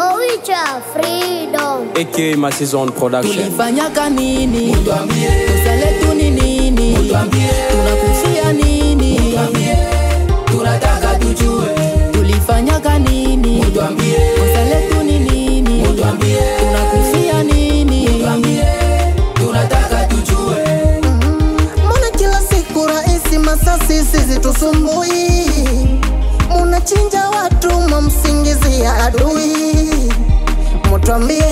Owicha Freedom aka Massizone Production. Tulifanyaka nini? Mutuambie. Kosa letu ni nini? Mutuambie. Tunakufia nini? Mutuambie. Tunataka tujue. Tulifanyaka nini? Mutuambie. Kosa letu ni nini? Mutuambie. Tunakufia nini? Mutuambie. Tunataka tujue. Mbona kila siku raisi masasi sisi tusumbui? Munachinja watu mumsingizia adui. Mutuambie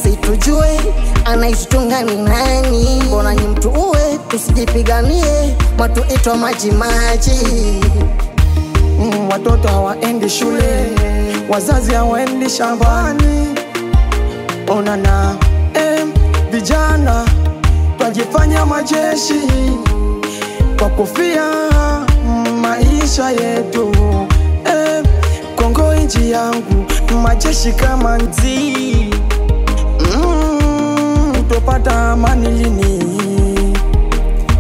situjue anaishtunga ni nani? Mbona nyi mtu uwe tusijipiganie matuitwa maji maji. Watoto hawaendi shule, wazazi hawaendi shambani. Onana vijana twajifanya majeshi kwa kufia maisha yetu. Kongo inji yangu majeshi kama nzi. Tupata amani lini?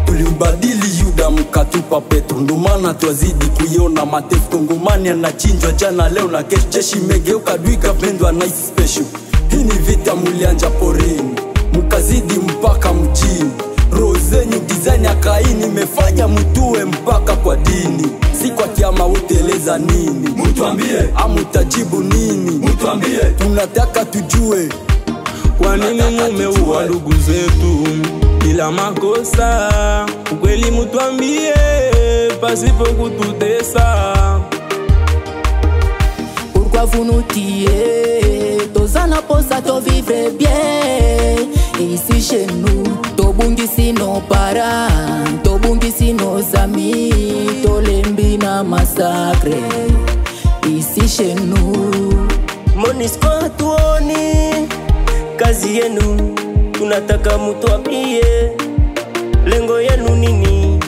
Tulimbadili Yuda mkatupa Petro, ndo maana twazidi kuiona matefu. Kongomani anachinjwa jana leo na kesho, jeshi megeuka adui kapendwa na special. Hii ni vita mulianja porini, mukazidi mpaka mjini. Roho zenyu design ya Kaini imefanya mtuwe mpaka kwa dini. Si kwa kiama uteleza nini? Mutuambie. Amutajibu nini? Mutuambie. Tunataka tujue kwa nini mumeua ndugu zetu bila makosa. Ukweli mutuambie pasipo kututesa. Pourquoi vous nous tuez? Tozana posa to vivre bien. Et ici chez nous, tobungisi nos parents, tobungisi nos amis, tolembi na massacre. Ici chez nous, Monisco hatuoni kazi yenu, tunataka mutuambie lengo yenu nini?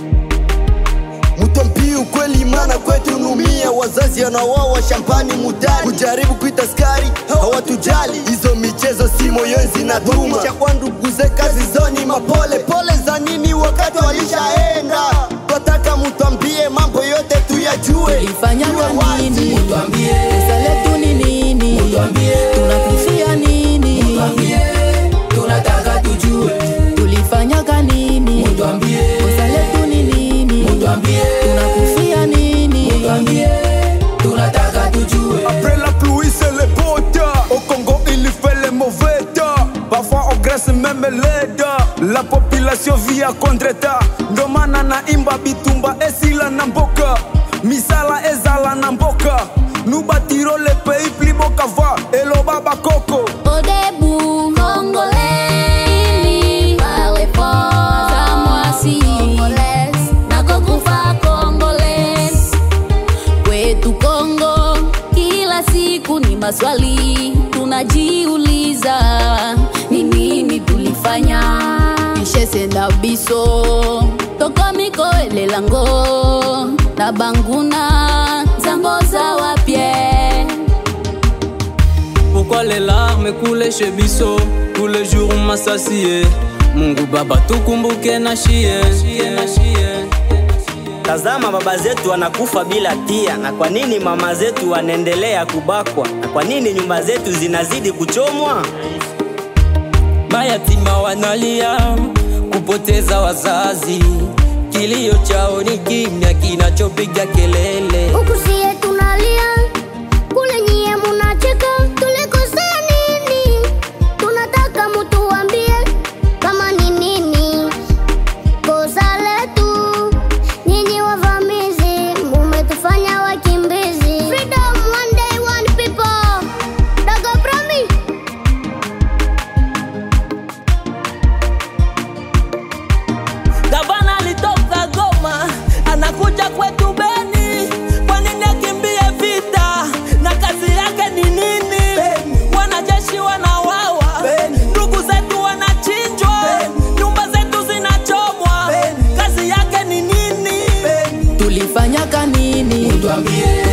Mutuambie ukweli maana kwetu numia. Wazazi anawawa shambani mudani, kujaribu kuita askari hawatujali. Hizo michezo si moyoni zinatuma. Kwa ndugu ze kazi zoni mapole pole za nini wakati walishaenda. Twataka mutuambie mambo yote tuyajue. tulifanyaka nini? Mutuambie. Kosa letu ni nini? Mutuambie. Tunakufia nini? Mutuambie. Tunataka tujue. Tulifanyaka nini? Mutuambie. Kosa letu ni nini? Mutuambie. Tunakufia nini? Mutuambie. Tunataka tujue. Après la pluie c'est le beau temps. Au Congo il fait le mauvais temps. Parfois on graisse même l'aide. La population vit à contre-état. Ndo maana naimba bitumba esila na mboka. Misala ezala na mboka. Nous bâtirons le pays plus beau qu'avant. Hello baba Coco. Au début, Congolais, parlez fort, à moi si Congolaise, nakokufa Congolaise. Kwetu Kongo, kila siku ni maswali, tunajiuliza ni nini tulifanya. Ishese na biso, toko miko elelango, na banguna, zango za wapye. Pourquoi les larmes coulent chez Bisso? Tous les jours m'assassier. Mungu baba tukumbuke na shie. Tazama baba zetu wanakufa bila tia, na kwa nini mama zetu wanaendelea kubakwa? Na kwa nini nyumba zetu zinazidi kuchomwa? Mayatima wanalia kupoteza wazazi, kilio chao ni kimya kinachopiga kelele. Huku siye tunalia, kule nyie munacheka. Tulikosea nini? Tunataka mutuambie kama ni nini kosa letu. Nyinyi wavamizi mumetufanya wakimbizi. Freedom one day one people. Dago Promi. Gavana alitoka Goma, anakuja kwetu Beni. Kwa nini akimbie vita? Na kazi yake ni nini? Wanajeshi wanawawa, ndugu zetu wanachinjwa, nyumba zetu zinachomwa. Kazi yake ni nini? Tulifanyaka nini? Mutuambie.